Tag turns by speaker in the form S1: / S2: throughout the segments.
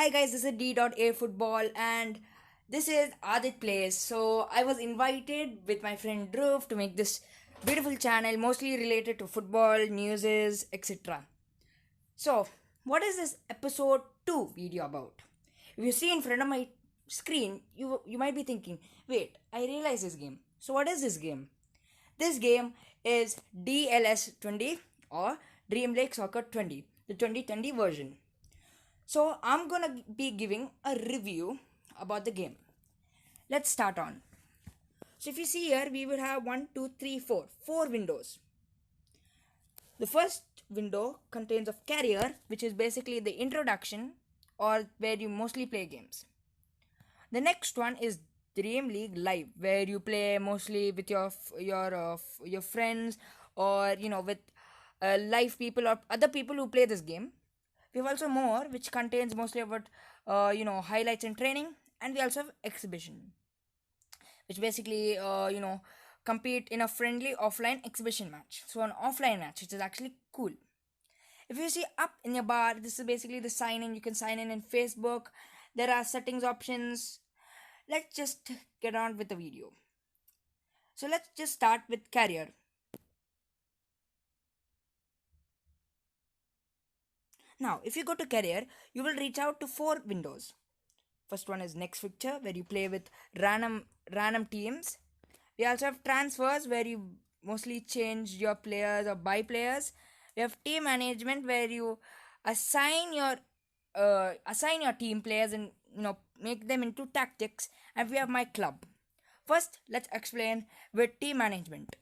S1: Hi guys, this is D.A Football and this is Adit Plays. So I was invited with my friend Dhruv to make this beautiful channel mostly related to football, newses, etc. So, what is this episode 2 video about? If you see in front of my screen, you might be thinking, wait, I realize this game. So what is this game? This game is DLS 20 or Dream Lake Soccer 20, the 2020 version. So I'm gonna be giving a review about the game. Let's start on. So if you see here, we will have four windows. The first window contains of career, which is basically the introduction or where you mostly play games. The next one is Dream League Live, where you play mostly with your friends or with live people or other people who play this game. We have also more, which contains mostly about highlights and training, and we also have exhibition, which basically compete in a friendly offline exhibition match. So an offline match, which is actually cool. If you see up in your bar, this is basically the sign in. You can sign in Facebook. There are settings options. Let's just get on with the video. So let's just start with career. Now, if you go to career, you will reach out to four windows. First one is next fixture, where you play with random teams. We also have transfers, where you mostly change your players or buy players. We have team management, where you assign your team players and make them into tactics. And we have my club. First, let's explain with team management.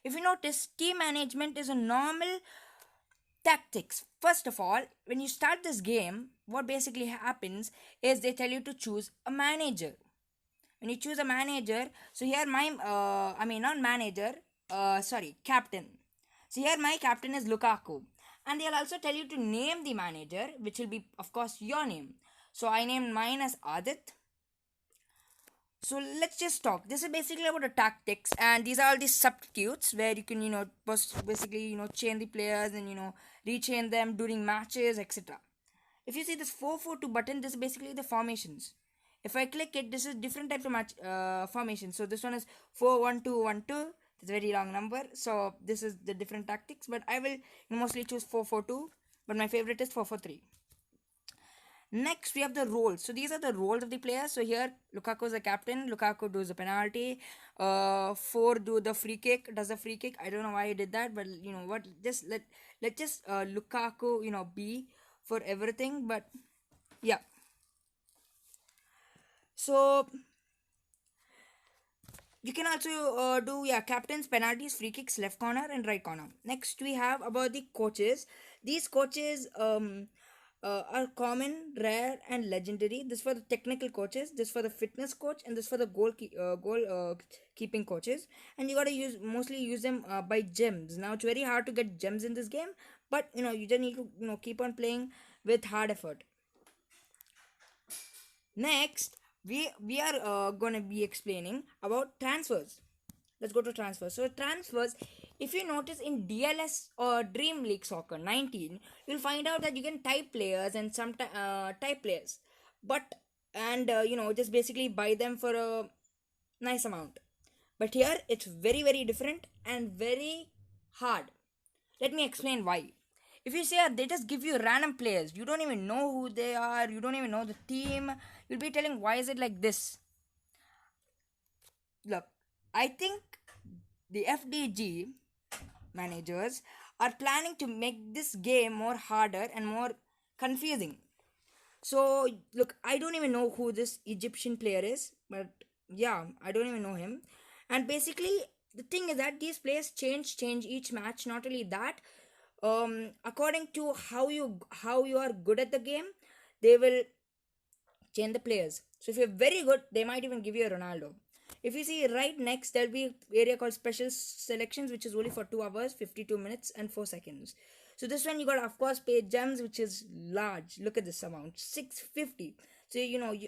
S1: If you notice, team management is a normal tactics. First of all, when you start this game, what basically happens is they tell you to choose a manager. When you choose a manager, so here not manager, captain. So here my captain is Lukaku, and they'll also tell you to name the manager, which will be of course your name. So I named mine as Adit. So let's just talk. This is basically about the tactics, and these are all the substitutes where you can basically chain the players and rechain them during matches, etc. If you see this 4-4-2 button, this is basically the formations. If I click it, this is different types of match formations. So this one is 4-1-2-1-2. It's a very long number. So this is the different tactics, but I will mostly choose 4-4-2. But my favorite is 4-4-3. Next, we have the roles. So these are the roles of the players. So here, Lukaku is the captain. Lukaku does the penalty. 4 does the free kick. I don't know why he did that, but you know what? Just let Lukaku be for everything. But yeah. So you can also do captains, penalties, free kicks, left corner and right corner. Next, we have about the coaches. These coaches are common, rare, and legendary. This for the technical coaches, this for the fitness coach, and this for the goal keeping coaches. And you gotta mostly use them by gems. Now it's very hard to get gems in this game, but you just need to keep on playing with hard effort. Next, we are gonna be explaining about transfers. Let's go to transfers. So transfers, if you notice in DLS or Dream League Soccer 19, you'll find out that you can type players and some type players, but just basically buy them for a nice amount. But here it's very different and very hard. Let me explain why. If you say they just give you random players, you don't even know who they are, you don't even know the team, you'll be telling why is it like this. Look, I think the FDG managers are planning to make this game more harder and more confusing. So, look, I don't even know who this Egyptian player is, but yeah, I don't even know him. And basically, the thing is that these players change each match. Not only that, according to how you are good at the game, they will change the players. So if you're very good, they might even give you a Ronaldo. If you see right next, there'll be area called special selections, which is only for 2 hours, 52 minutes and 4 seconds. So this one you got of course pay gems, which is large. Look at this amount, 650. So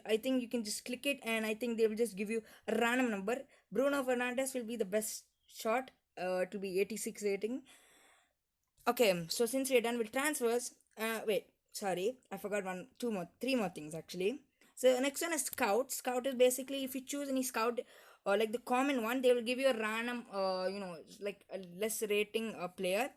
S1: I think you can just click it, and I think they will just give you a random number. Bruno Fernandes will be the best shot. To be 86 rating. Okay, so since we're done with transfers, wait. sorry, I forgot three more things actually. So next one is scout. Scout is basically if you choose any scout or like the common one, they will give you a random like a less rating player.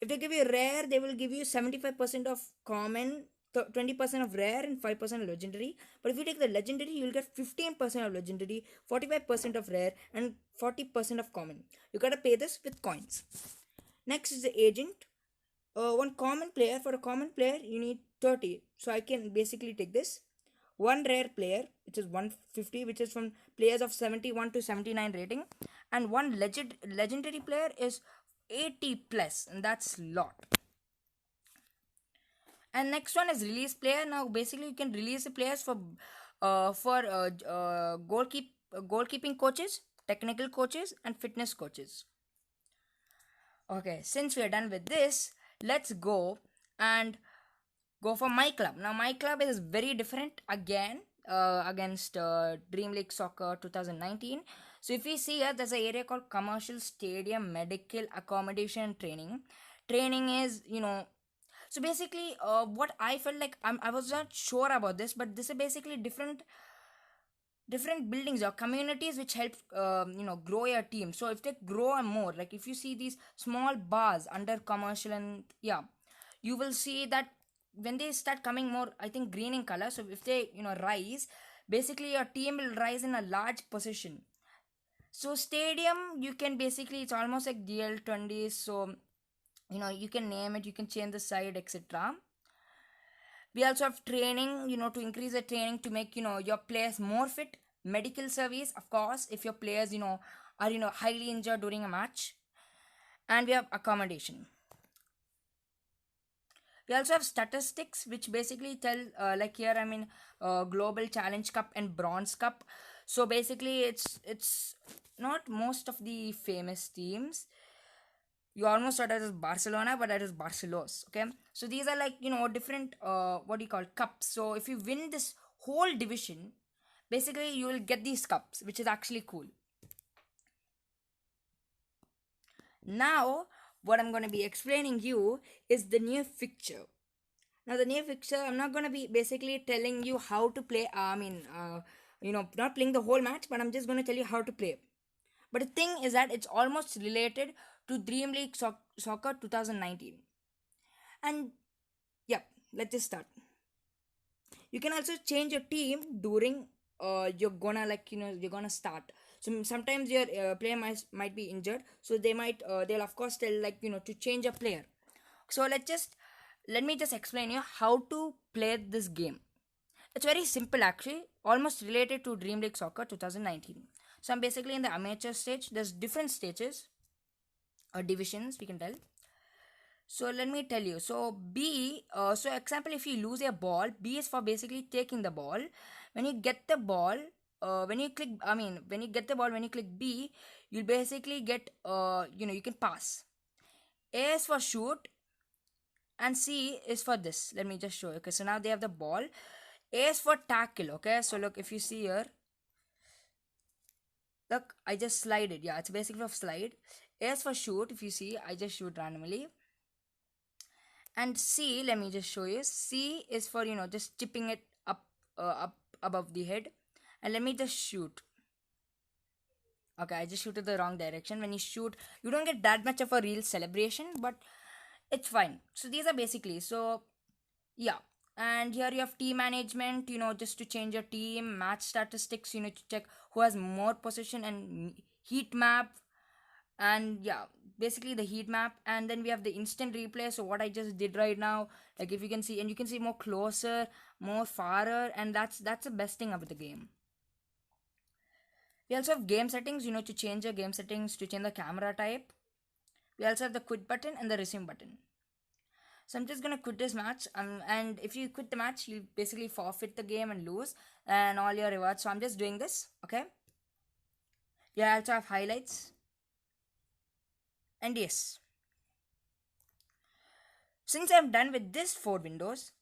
S1: If they give you rare, they will give you 75% of common, 20% of rare, and 5% of legendary. But if you take the legendary, you will get 15% of legendary, 45% of rare, and 40% of common. You gotta pay this with coins. Next is the agent. One common player, for a common player you need 30, so I can basically take this. One rare player, which is 150, which is from players of 71 to 79 rating, and one legendary player is 80 plus, and that's lot. And next one is release player. Now basically you can release the players for goalkeeping coaches, technical coaches, and fitness coaches. Okay, since we are done with this, let's go and go for my club. Now my club is very different again against Dream League Soccer 2019. So if we see here, there's an area called commercial stadium, medical accommodation, and training. Training is, so basically what I felt like, I was not sure about this, but this is basically different buildings or communities which help grow your team. So if they grow more, like if you see these small bars under commercial, and yeah, you will see that when they start coming more, I think, green in color. So if they rise, basically your team will rise in a large position. So stadium, you can basically, it's almost like DL20. So you can name it, you can change the side, etc. We also have training, to increase the training to make your players more fit. Medical service, of course, if your players are highly injured during a match. And we have accommodation. We also have statistics, which basically tell, like here, Global Challenge Cup and Bronze Cup. So basically, it's not most of the famous teams. You almost thought it is Barcelona, but that is Barcelos. Okay, so these are like different what do you call, cups. So if you win this whole division, basically you will get these cups, which is actually cool. Now what I'm going to be explaining you is the new fixture. Now the new fixture, I'm not going to be basically telling you how to play. Not playing the whole match, but I'm just going to tell you how to play. But the thing is that it's almost related to Dream League Soccer 2019. And yeah, let's just start. You can also change your team during you're gonna start. So sometimes your player might be injured, so they'll of course tell, like, to change a player. So let me just explain you how to play this game. It's very simple actually, almost related to Dream League Soccer 2019. So I'm basically in the amateur stage. There's different stages or divisions, we can tell. So let me tell you. So B, so example, if you lose a ball, B is for basically taking the ball. When you get the ball, when you get the ball, when you click B, you'll basically get, you can pass. A is for shoot, and C is for this. Let me just show you. Okay, so now they have the ball. A is for tackle. Okay, so look, if you see here, look, I just slide it. Yeah, it's basically for slide. A is for shoot. If you see, I just shoot randomly. And C, let me just show you. C is for just chipping it up above the head. And let me just shoot. Okay, I just shoot in the wrong direction. When you shoot, you don't get that much of a real celebration, but it's fine. So these are basically, so yeah. And here you have team management, just to change your team. Match statistics, to check who has more possession, and heat map. And yeah, basically the heat map. And then we have the instant replay. So what I just did right now, like if you can see, and you can see more closer, more farer, and that's the best thing about the game. We also have game settings, to change your game settings, to change the camera type. We also have the quit button and the resume button. So I'm just gonna quit this match, and if you quit the match, you basically forfeit the game and lose, and all your rewards. So I'm just doing this, okay? You also have highlights, and yes. Since I'm done with this 4 windows,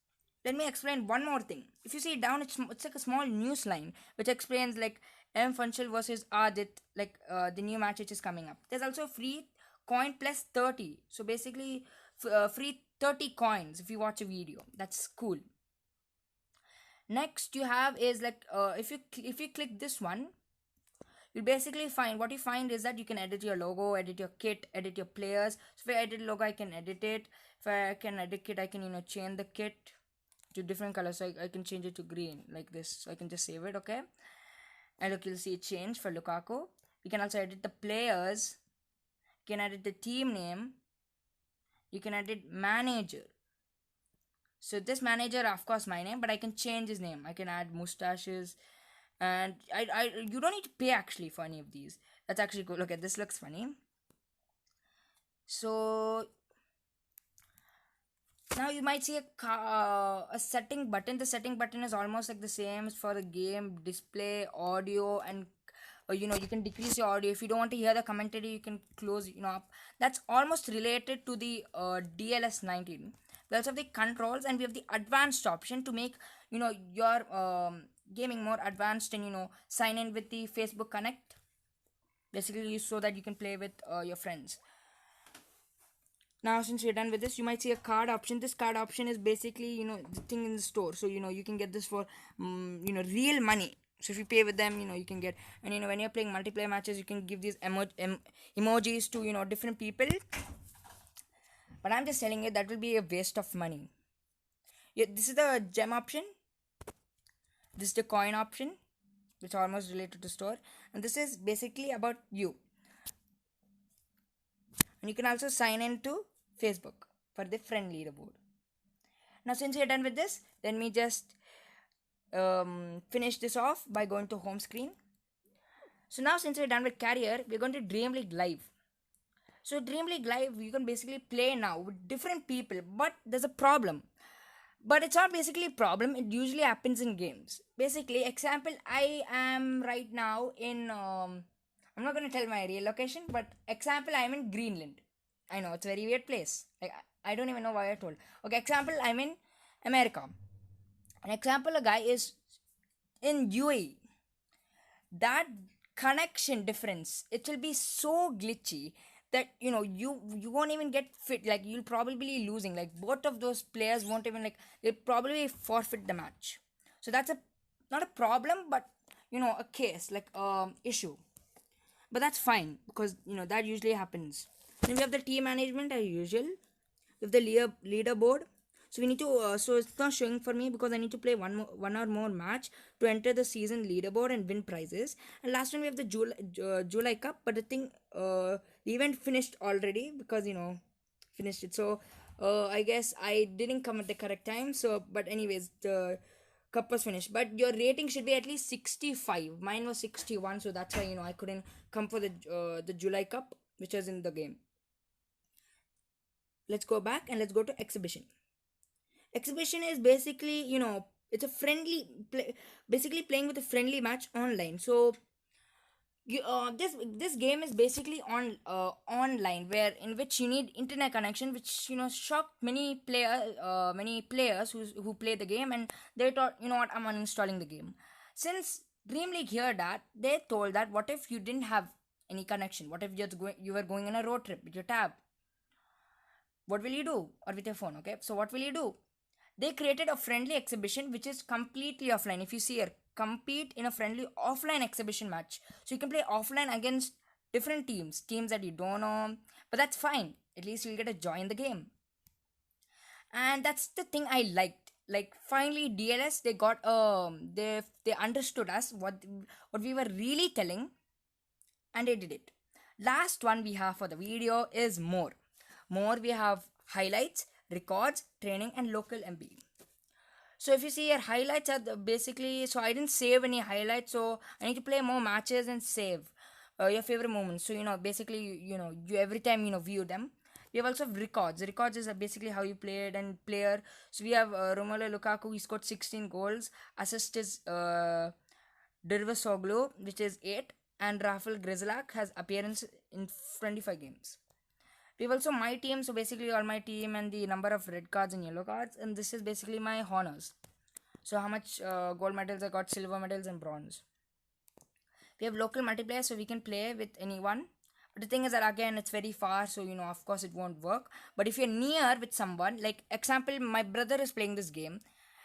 S1: let me explain one more thing. If you see down, it's like a small news line which explains, like, M Funchal versus Adit, like the new match which is coming up. There's also free coin plus 30. So basically, free 30 coins if you watch a video. That's cool. Next you have is like if you click this one, you basically find what you find is that you can edit your logo, edit your kit, edit your players. So if I edit logo, I can edit it. If I can edit kit, I can change the kit to different colors. So I can change it to green like this. So I can just save it, okay? And look, you'll see it change for Lukaku. You can also edit the players. You can edit the team name. You can edit manager. So this manager, of course, my name, but I can change his name. I can add mustaches, and you don't need to pay actually for any of these. That's actually cool. Look at this, looks funny. So now you might see a setting button. The setting button is almost like the same for the game display, audio, and you can decrease your audio. If you don't want to hear the commentary, you can close up. That's almost related to the DLS 19. We also have the controls, and we have the advanced option to make your gaming more advanced, and sign in with the Facebook Connect, basically, so that you can play with your friends. Now since we're done with this, you might see a card option. This card option is basically the thing in the store, so you can get this for real money. So if you pay with them, you can get, and when you're playing multiplayer matches, you can give these emojis to different people. But I'm just telling you that will be a waste of money. Yeah, this is the gem option. This is the coin option, which are almost related to store. And this is basically about you. And you can also sign in to Facebook for the friend leaderboard. Now since you're done with this, let me just finish this off by going to home screen. So now since we're done with career, we're going to Dream League Live. So Dream League Live, you can basically play now with different people, but there's a problem. But it's not basically a problem, it usually happens in games. Basically, example, I am right now in, I'm not going to tell my real location, but example, I'm in Greenland. I know, it's a very weird place. Like, I don't even know why I told. Okay, example, I'm in America. An example, a guy is in UAE. That connection difference, it will be so glitchy that you won't even get fit. Like, you'll probably be losing. Like, both of those players won't even, like, they'll probably forfeit the match. So that's not a problem, but a case, like issue. But that's fine, because that usually happens. Then we have the team management as usual. We have the leaderboard. So we need to so it's not showing for me because I need to play one or more match to enter the season leaderboard and win prizes. And last one we have the July Cup, but the thing the event finished already because finished it. So I guess I didn't come at the correct time. So but anyways, the cup was finished. But your rating should be at least 65. Mine was 61, so that's why I couldn't come for the July Cup, which was in the game. Let's go back and let's go to exhibition. Exhibition is basically it's a friendly basically playing with a friendly match online. So this game is basically online, where in which you need internet connection, which shocked many players who play the game, and they thought, what, I'm uninstalling the game. Since Dream League heard that, they told that, what if you didn't have any connection? What if you were going on a road trip with your tab? What will you do? Or with your phone? Okay, so what will you do? They created a friendly exhibition which is completely offline. If you see here, compete in a friendly offline exhibition match. So you can play offline against different teams that you don't know. But that's fine. At least you'll get to join the game. And that's the thing I liked. Like, finally DLS, they got they understood us, what we were really telling, and they did it. Last one we have for the video is more. We have highlights, records, training, and local MB. So if you see here, highlights are basically, so I didn't save any highlights, so I need to play more matches and save your favorite moments. So basically you every time view them. We have also records. Records is basically how you played and player. So we have Romelu Lukaku, he scored 16 goals. Assist is Dirvasoglu, which is 8, and Rafael Grizelak has appearance in 25 games. We have also my team, so basically all my team and the number of red cards and yellow cards, and this is basically my honors. So how much gold medals I got, silver medals, and bronze. We have local multiplayer, so we can play with anyone, The thing is that again it's very far, so of course it won't work. But if you're near with someone, like example, my brother is playing this game,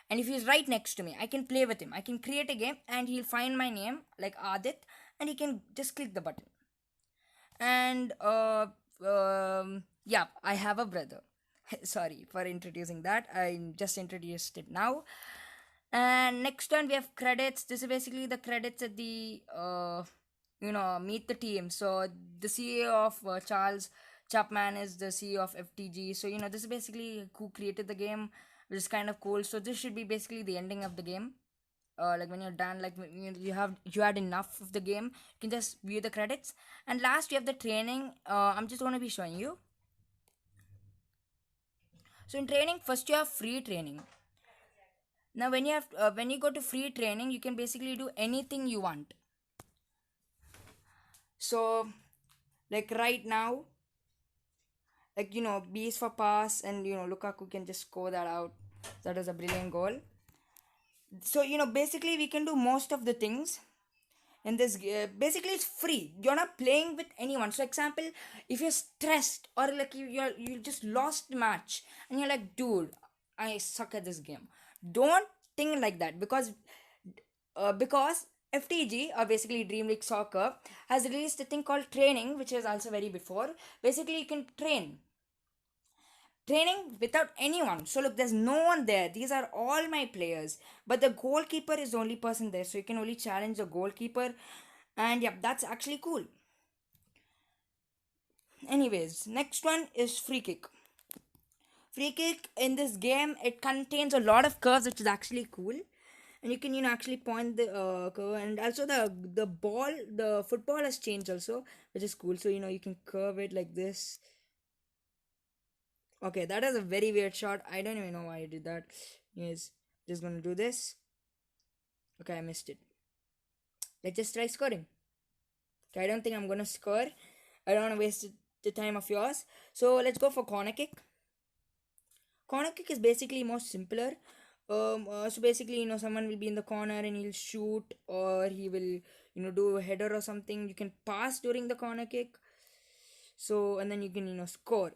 S1: and if he's right next to me, I can play with him. I can create a game and he'll find my name like Adit, and he can just click the button. And yeah, I have a brother. Sorry for introducing that, I just introduced it now. And next one we have credits. This is basically the credits at the meet the team. So the CEO of Charles Chapman is the CEO of FTG. So this is basically who created the game, which is kind of cool. So this should be basically the ending of the game. Like when you're done, like when you had enough of the game, you can just view the credits. And last you have the training. I'm just going to be showing you. So in training, first you have free training. Now when you go to free training, you can basically do anything you want. So like right now, like B is for pass, and Lukaku can just score that out. That is a brilliant goal. So basically we can do most of the things in this. Basically it's free, you're not playing with anyone. So example, if you're stressed, or like you just lost the match and you're like, dude, I suck at this game, don't think like that, because FTG, or basically Dream League Soccer, has released a thing called training, which is also very before. Basically you can training without anyone. So look, there's no one there, these are all my players, but the goalkeeper is the only person there, so you can only challenge the goalkeeper. And yeah, that's actually cool. Anyways, next one is free kick. Free kick in this game, it contains a lot of curves, which is actually cool. And you can actually point the curve, and also the ball, the football has changed also, which is cool. So you can curve it like this. Okay, that is a very weird shot. I don't even know why I did that. Yes, just gonna do this. Okay, I missed it. Let's just try scoring. Okay, I don't think I'm gonna score. I don't wanna waste the time of yours. So let's go for corner kick. Corner kick is basically more simpler. So basically, someone will be in the corner and he'll shoot, or he will, do a header or something. You can pass during the corner kick. So, and then you can, score.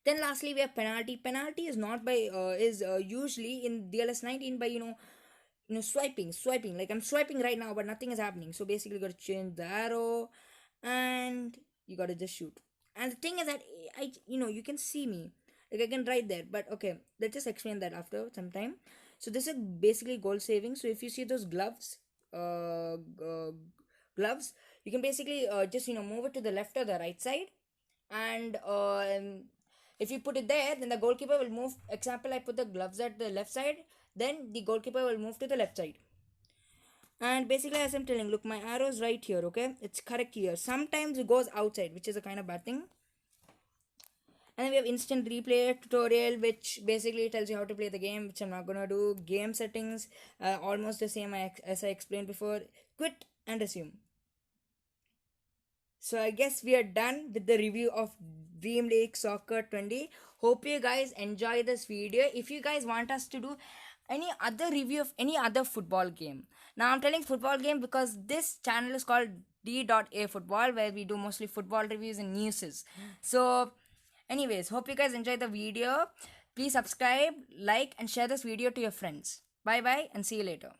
S1: Then lastly, we have penalty. Penalty is not by is usually in DLS 19 by swiping. Like I'm swiping right now, but nothing is happening. So basically, you gotta change the arrow, and you gotta just shoot. And the thing is that you can see me, like I can write there. But okay, let's just explain that after some time. So this is basically goal saving. So if you see those gloves, gloves, you can basically just move it to the left or the right side, and if you put it there, then the goalkeeper will move. Example, I put the gloves at the left side, then the goalkeeper will move to the left side. And basically, as I'm telling, look, my arrow's right here, okay? It's correct here. Sometimes it goes outside, which is a kind of bad thing. And then we have instant replay tutorial, which basically tells you how to play the game, which I'm not gonna do. Game settings, almost the same as I explained before. Quit and resume. So I guess we are done with the review of Dream League Soccer 20. Hope you guys enjoy this video. If you guys want us to do any other review of any other football game. Now I'm telling football game because this channel is called D.A Football, where we do mostly football reviews and newses. So anyways, hope you guys enjoy the video. Please subscribe, like, and share this video to your friends. Bye bye and see you later.